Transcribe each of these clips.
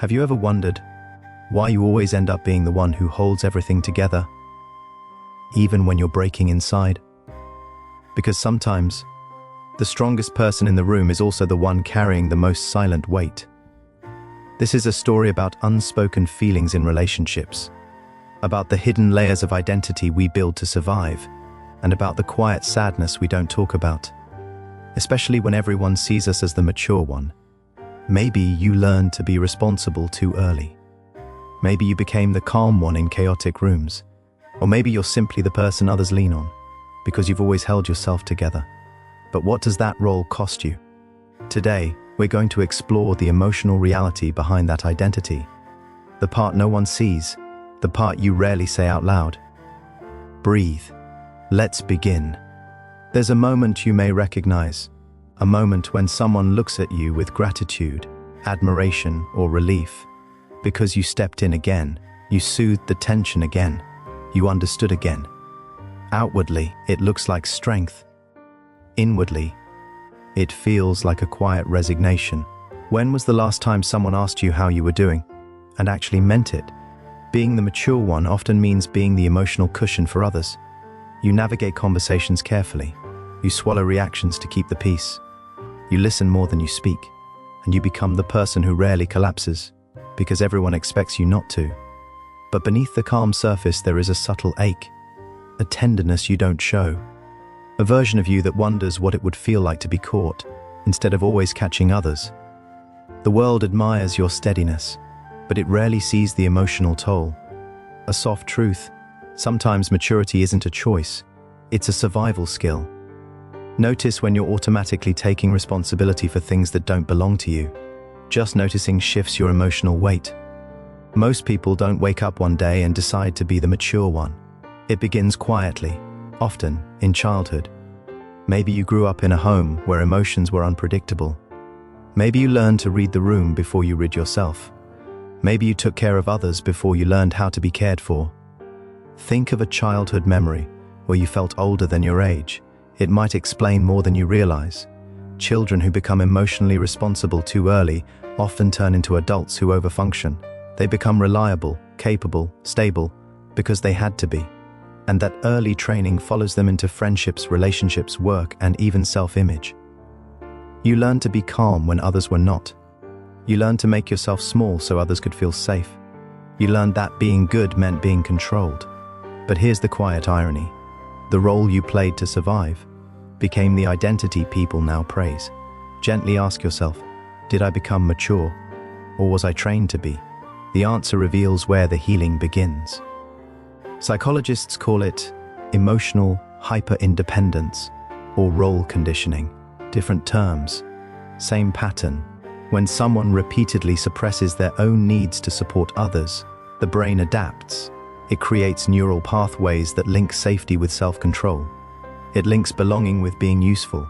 Have you ever wondered why you always end up being the one who holds everything together, even when you're breaking inside? Because sometimes, the strongest person in the room is also the one carrying the most silent weight. This is a story about unspoken feelings in relationships, about the hidden layers of identity we build to survive, and about the quiet sadness we don't talk about, especially when everyone sees us as the mature one. Maybe you learned to be responsible too early. Maybe you became the calm one in chaotic rooms. Or maybe you're simply the person others lean on, because you've always held yourself together. But what does that role cost you? Today, we're going to explore the emotional reality behind that identity. The part no one sees, the part you rarely say out loud. Breathe. Let's begin. There's a moment you may recognize. A moment when someone looks at you with gratitude, admiration, or relief. Because you stepped in again, you soothed the tension again, you understood again. Outwardly, it looks like strength. Inwardly, it feels like a quiet resignation. When was the last time someone asked you how you were doing, and actually meant it? Being the mature one often means being the emotional cushion for others. You navigate conversations carefully. You swallow reactions to keep the peace. You listen more than you speak, and you become the person who rarely collapses, because everyone expects you not to. But beneath the calm surface there is a subtle ache, a tenderness you don't show, a version of you that wonders what it would feel like to be caught, instead of always catching others. The world admires your steadiness, but it rarely sees the emotional toll. A soft truth: sometimes maturity isn't a choice, it's a survival skill. Notice when you're automatically taking responsibility for things that don't belong to you. Just noticing shifts your emotional weight. Most people don't wake up one day and decide to be the mature one. It begins quietly, often in childhood. Maybe you grew up in a home where emotions were unpredictable. Maybe you learned to read the room before you read yourself. Maybe you took care of others before you learned how to be cared for. Think of a childhood memory where you felt older than your age. It might explain more than you realize. Children who become emotionally responsible too early often turn into adults who overfunction. They become reliable, capable, stable, because they had to be. And that early training follows them into friendships, relationships, work, and even self-image. You learn to be calm when others were not. You learn to make yourself small so others could feel safe. You learned that being good meant being controlled. But here's the quiet irony. The role you played to survive became the identity people now praise. Gently ask yourself, did I become mature, or was I trained to be? The answer reveals where the healing begins. Psychologists call it emotional hyper-independence or role conditioning. Different terms, same pattern. When someone repeatedly suppresses their own needs to support others, the brain adapts. It creates neural pathways that link safety with self-control. It links belonging with being useful,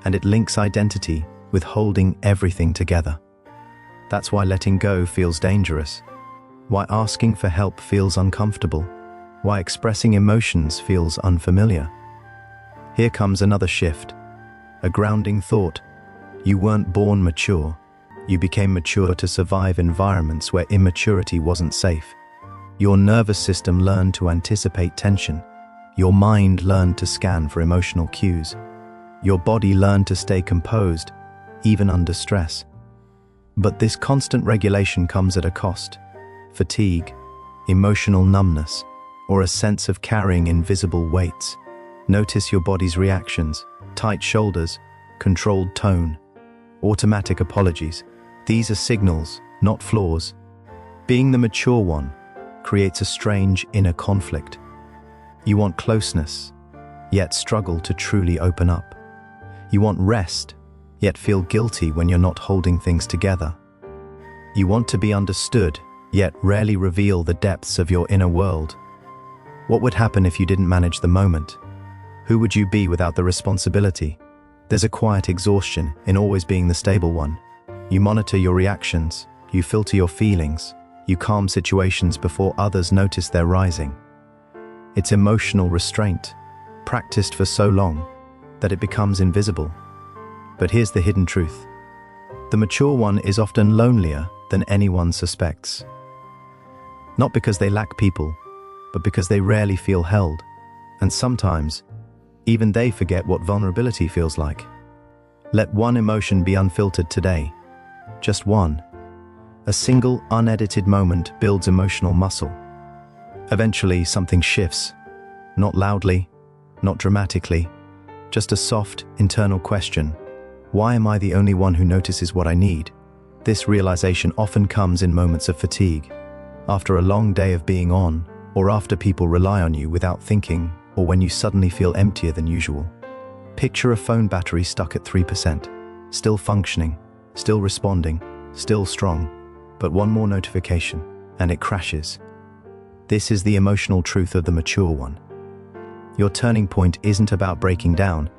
and it links identity with holding everything together. That's why letting go feels dangerous, why asking for help feels uncomfortable, why expressing emotions feels unfamiliar. Here comes another shift, a grounding thought. You weren't born mature. You became mature to survive environments where immaturity wasn't safe. Your nervous system learned to anticipate tension. Your mind learned to scan for emotional cues. Your body learned to stay composed, even under stress. But this constant regulation comes at a cost. Fatigue, emotional numbness, or a sense of carrying invisible weights. Notice your body's reactions: tight shoulders, controlled tone, automatic apologies. These are signals, not flaws. Being the mature one creates a strange inner conflict. You want closeness, yet struggle to truly open up. You want rest, yet feel guilty when you're not holding things together. You want to be understood, yet rarely reveal the depths of your inner world. What would happen if you didn't manage the moment? Who would you be without the responsibility? There's a quiet exhaustion in always being the stable one. You monitor your reactions, you filter your feelings, you calm situations before others notice they're rising. It's emotional restraint, practiced for so long that it becomes invisible. But here's the hidden truth. The mature one is often lonelier than anyone suspects. Not because they lack people, but because they rarely feel held, and sometimes, even they forget what vulnerability feels like. Let one emotion be unfiltered today. Just one. A single, unedited moment builds emotional muscle. Eventually, something shifts. Not loudly, not dramatically, just a soft, internal question. Why am I the only one who notices what I need? This realization often comes in moments of fatigue, after a long day of being on, or after people rely on you without thinking, or when you suddenly feel emptier than usual. Picture a phone battery stuck at 3%, still functioning, still responding, still strong, but one more notification, and it crashes. This is the emotional truth of the mature one. Your turning point isn't about breaking down,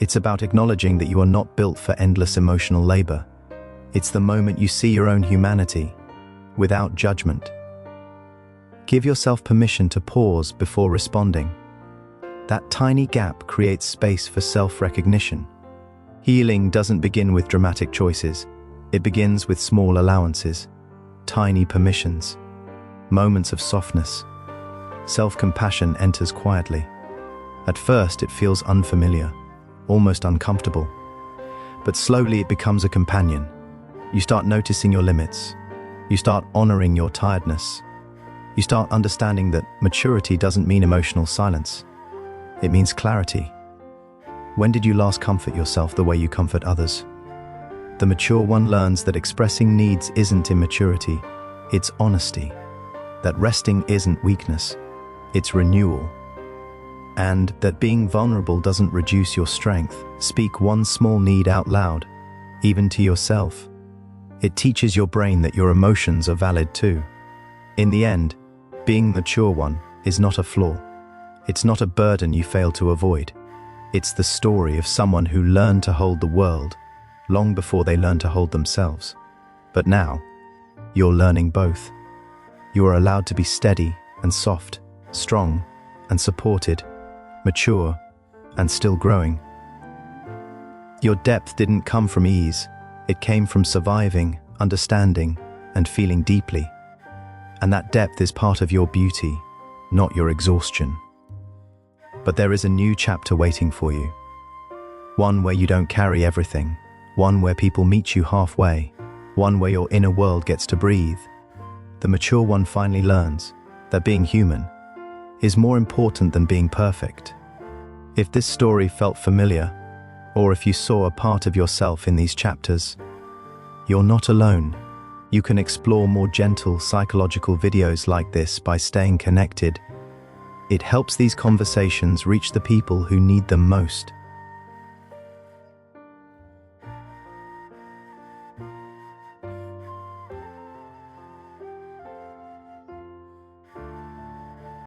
it's about acknowledging that you are not built for endless emotional labor. It's the moment you see your own humanity, without judgment. Give yourself permission to pause before responding. That tiny gap creates space for self-recognition. Healing doesn't begin with dramatic choices. It begins with small allowances, tiny permissions, moments of softness. Self-compassion enters quietly. At first, it feels unfamiliar, almost uncomfortable. But slowly it becomes a companion. You start noticing your limits. You start honoring your tiredness. You start understanding that maturity doesn't mean emotional silence. It means clarity. When did you last comfort yourself the way you comfort others? The mature one learns that expressing needs isn't immaturity, it's honesty. That resting isn't weakness, it's renewal. And that being vulnerable doesn't reduce your strength. Speak one small need out loud, even to yourself. It teaches your brain that your emotions are valid too. In the end, being the mature one is not a flaw. It's not a burden you fail to avoid. It's the story of someone who learned to hold the world long before they learned to hold themselves. But now, you're learning both. You are allowed to be steady and soft, strong and supported, mature and still growing. Your depth didn't come from ease. It came from surviving, understanding, and feeling deeply. And that depth is part of your beauty, not your exhaustion. But there is a new chapter waiting for you. One where you don't carry everything. One where people meet you halfway. One where your inner world gets to breathe. The mature one finally learns that being human is more important than being perfect. If this story felt familiar, or if you saw a part of yourself in these chapters, you're not alone. You can explore more gentle psychological videos like this by staying connected. It helps these conversations reach the people who need them most.